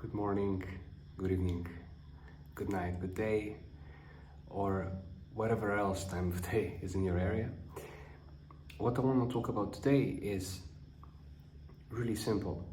good morning, good evening, good night, good day, or whatever else time of day is in your area. What I want to talk about today is really simple.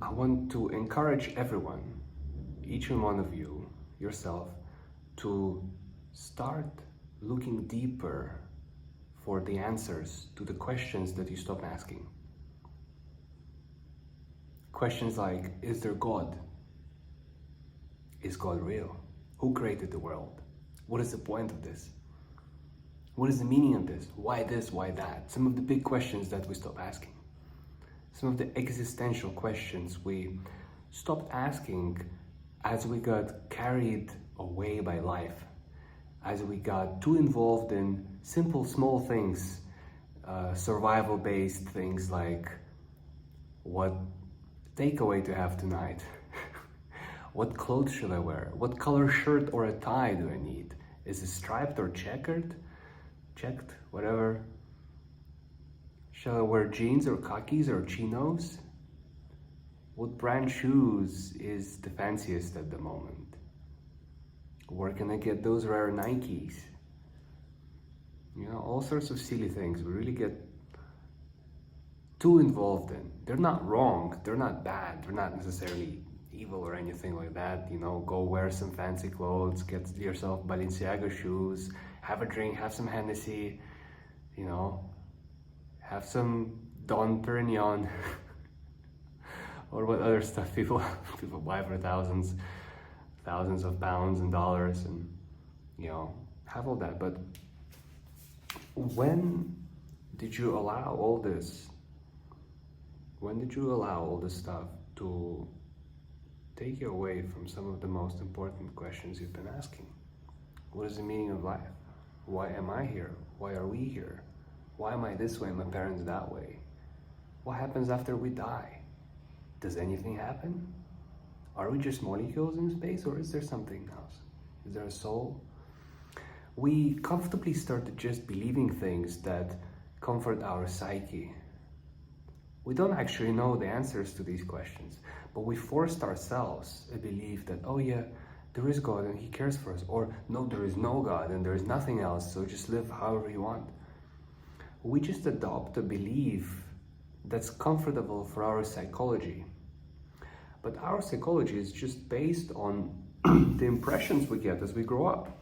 I want to encourage everyone, each and one of you, yourself, to start looking deeper for the answers to the questions that you stopped asking. Questions like, is there God? Is God real? Who created the world? What is the point of this? What is the meaning of this? Why this? Why that? Some of the big questions that we stop asking. Some of the existential questions we stopped asking as we got carried away by life, as we got too involved in simple, small things, survival-based things like what takeaway to have tonight, what clothes should I wear, what color shirt or a tie do I need, is it striped or checkered, checked, whatever, shall I wear jeans or khakis or chinos, what brand shoes is the fanciest at the moment, where can I get those rare Nikes, all sorts of silly things we really get too involved in. They're not wrong, they're not bad, they're not necessarily evil or anything like that. Go wear some fancy clothes, get yourself Balenciaga shoes, have a drink, have some Hennessy, have some Dom Perignon or what other stuff people buy for thousands of pounds and dollars, and have all that. But when did you allow all this? When did you allow all this stuff to take you away from some of the most important questions you've been asking? What is the meaning of life? Why am I here? Why are we here? Why am I this way and my parents that way? What happens after we die? Does anything happen? Are we just molecules in space, or is there something else? Is there a soul? We comfortably started just believing things that comfort our psyche. We don't actually know the answers to these questions, but we forced ourselves a belief that, oh yeah, there is God and He cares for us, or no, there is no God and there is nothing else, so just live however you want. We just adopt a belief that's comfortable for our psychology. But our psychology is just based on the impressions we get as we grow up.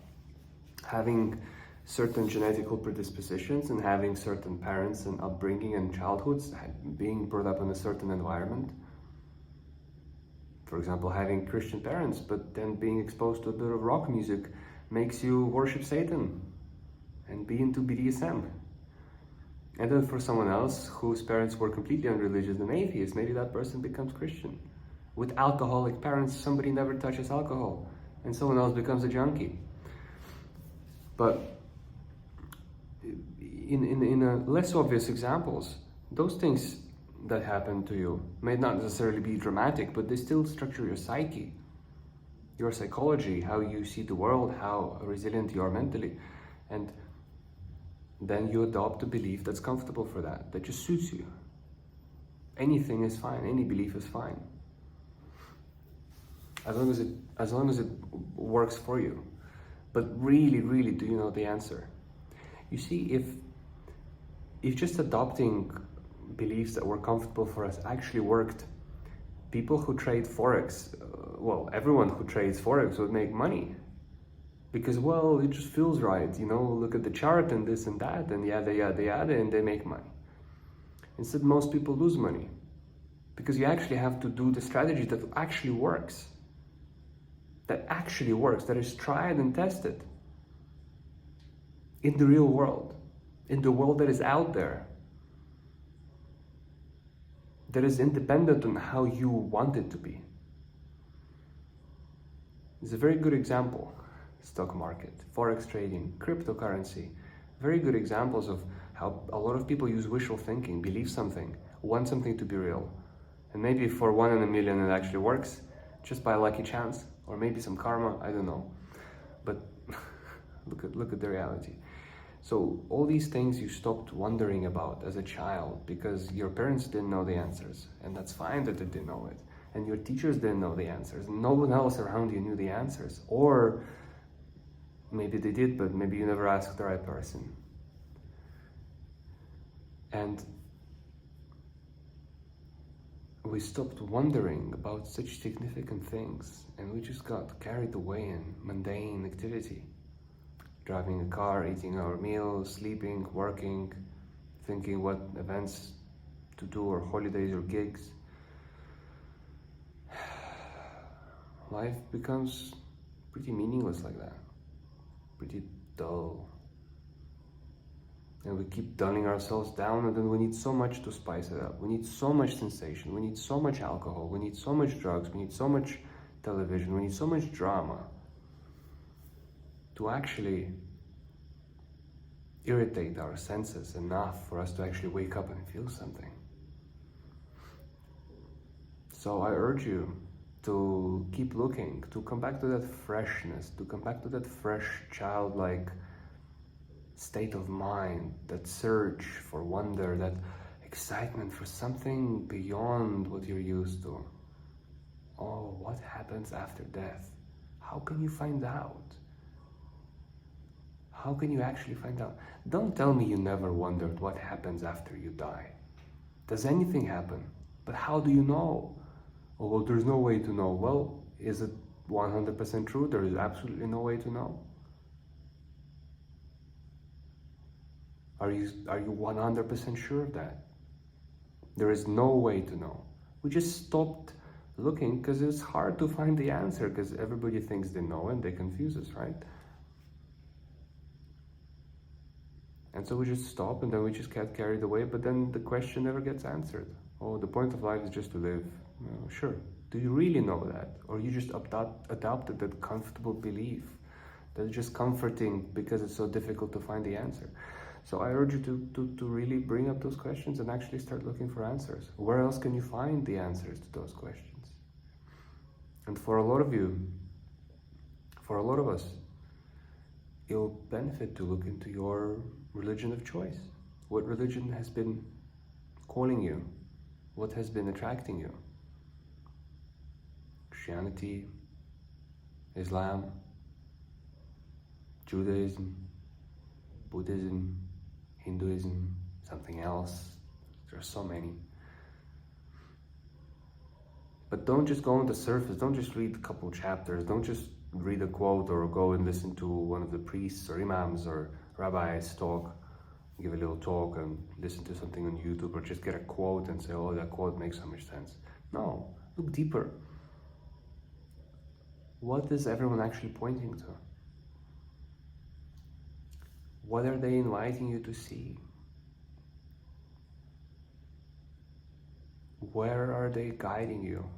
Having certain genetical predispositions and having certain parents and upbringing and childhoods, being brought up in a certain environment. For example, having Christian parents, but then being exposed to a bit of rock music makes you worship Satan and be into BDSM. And then for someone else whose parents were completely unreligious and atheist, maybe that person becomes Christian. With alcoholic parents, somebody never touches alcohol and someone else becomes a junkie. But in a less obvious examples, those things that happen to you may not necessarily be dramatic, but they still structure your psyche, your psychology, how you see the world, how resilient you are mentally. And then you adopt a belief that's comfortable for that just suits you. Anything is fine, any belief is fine. As long as it works for you. But really, really, do you know the answer? You see, if just adopting beliefs that were comfortable for us actually worked, people who trade Forex, everyone who trades Forex would make money. Because, it just feels right, look at the chart and this and that, and yada, yada, yada, and they make money. Instead, most people lose money. Because you actually have to do the strategy that actually works. That is tried and tested. In the real world. In the world that is out there. That is independent on how you want it to be. It's a very good example. Stock market, Forex trading, cryptocurrency. Very good examples of how a lot of people use wishful thinking, believe something, want something to be real. And maybe for 1 in a million it actually works, just by lucky chance, or maybe some karma, I don't know. But look at the reality. So all these things you stopped wondering about as a child because your parents didn't know the answers, and that's fine that they didn't know it. and your teachers didn't know the answers. No one else around you knew the answers. Or maybe they did, but maybe you never asked the right person. And we stopped wondering about such significant things, and we just got carried away in mundane activity. Driving a car, eating our meals, sleeping, working, thinking what events to do, or holidays or gigs. Life becomes pretty meaningless like that, pretty dull. And we keep dulling ourselves down, and then we need so much to spice it up. We need so much sensation, we need so much alcohol, we need so much drugs, we need so much television, we need so much drama to actually irritate our senses enough for us to actually wake up and feel something. So I urge you to keep looking, to come back to that freshness, to come back to that fresh, childlike state of mind, that search for wonder, that excitement for something beyond what you're used to. Oh, what happens after death? How can you find out? How can you actually find out? Don't tell me you never wondered what happens after you die. Does anything happen? But how do you know? Oh, well, there's no way to know. Well, is it 100% true? There is absolutely no way to know. Are you 100% sure of that? There is no way to know. We just stopped looking because it's hard to find the answer, because everybody thinks they know and they confuse us, right? And so we just stop, and then we just get carried away, but then the question never gets answered. Oh, the point of life is just to live. Well, sure. Do you really know that? Or you just adopted that comfortable belief that's just comforting because it's so difficult to find the answer? So I urge you to really bring up those questions and actually start looking for answers. Where else can you find the answers to those questions? And for a lot of you, for a lot of us, it'll benefit to look into your religion of choice. What religion has been calling you? What has been attracting you? Christianity, Islam, Judaism, Buddhism, Hinduism, something else. There are so many. But don't just go on the surface. Don't just read a couple chapters. Don't just read a quote or go and listen to one of the priests or imams or rabbis talk, give a little talk and listen to something on YouTube, or just get a quote and say, oh, that quote makes so much sense. No, look deeper. What is everyone actually pointing to? What are they inviting you to see? Where are they guiding you?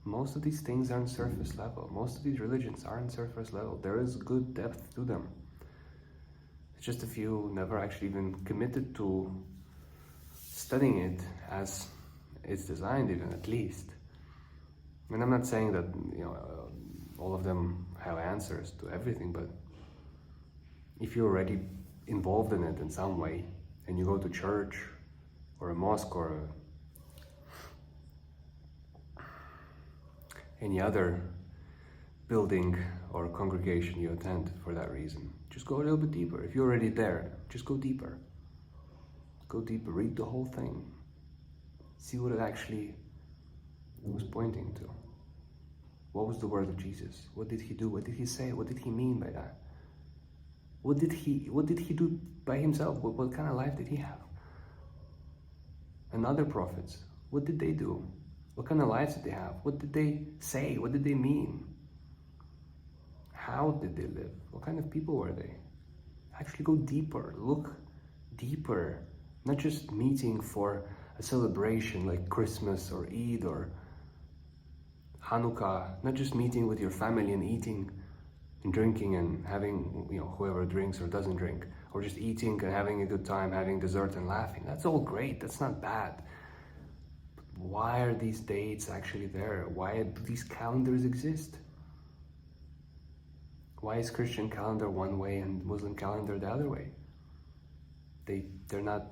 Most of these things are on surface level. Most of these religions are on surface level. There is good depth to them. It's just a few never actually even committed to studying it as it's designed, even at least. And I'm not saying that all of them have answers to everything, but if you're already involved in it in some way, and you go to church or a mosque or any other building or congregation you attend for that reason, just go a little bit deeper. If you're already there, just go deeper. Go deeper, read the whole thing. See what it actually was pointing to. What was the word of Jesus? What did he do? What did he say? What did he mean by that? What did he do by himself? What kind of life did he have? And other prophets, what did they do? What kind of lives did they have? What did they say? What did they mean? How did they live? What kind of people were they? Actually go deeper, look deeper. Not just meeting for a celebration like Christmas or Eid or Hanukkah, not just meeting with your family and eating and drinking and having, whoever drinks or doesn't drink, or just eating and having a good time, having dessert and laughing. That's all great, that's not bad. But why are these dates actually there? Why do these calendars exist? Why is Christian calendar one way and Muslim calendar the other way? They're not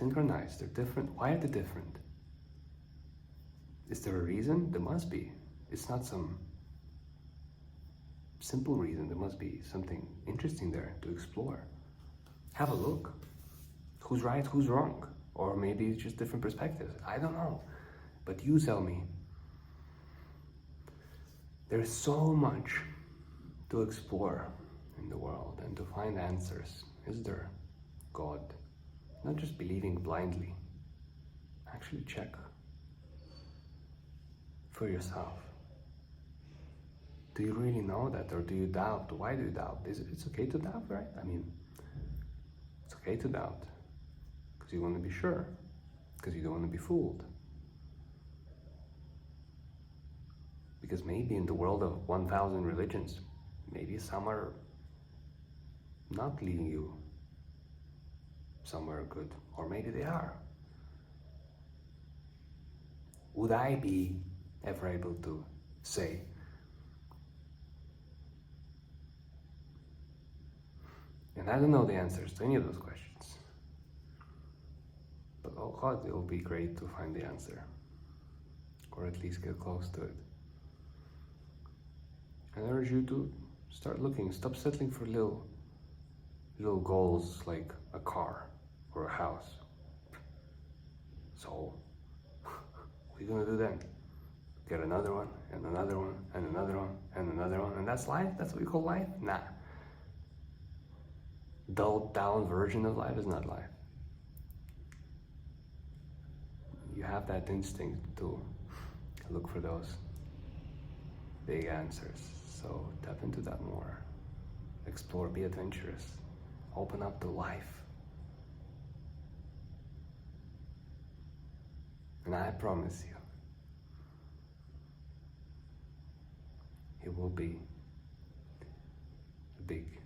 synchronized, they're different. Why are they different? Is there a reason? There must be. It's not some simple reason. There must be something interesting there to explore. Have a look. Who's right, who's wrong? Or maybe it's just different perspectives. I don't know. But you tell me. There's so much to explore in the world and to find answers. Is there God? Not just believing blindly. Actually check for yourself. Do you really know that, or do you doubt? Why do you doubt? It's okay to doubt, right? I mean, it's okay to doubt because you want to be sure, because you don't want to be fooled. Because maybe in the world of 1,000 religions, maybe some are not leading you somewhere good, or maybe they are. Would I be ever able to say? And I don't know the answers to any of those questions. But oh God, it will be great to find the answer, or at least get close to it. And I urge you to start looking, stop settling for little goals like a car or a house. So, what are you gonna do then? Get another one, and another one, and another one, and another one, and that's life? That's what you call life? Nah. Dulled down version of life is not life. You have that instinct to look for those big answers. So tap into that more. Explore, be adventurous. Open up to life. And I promise you, it will be a big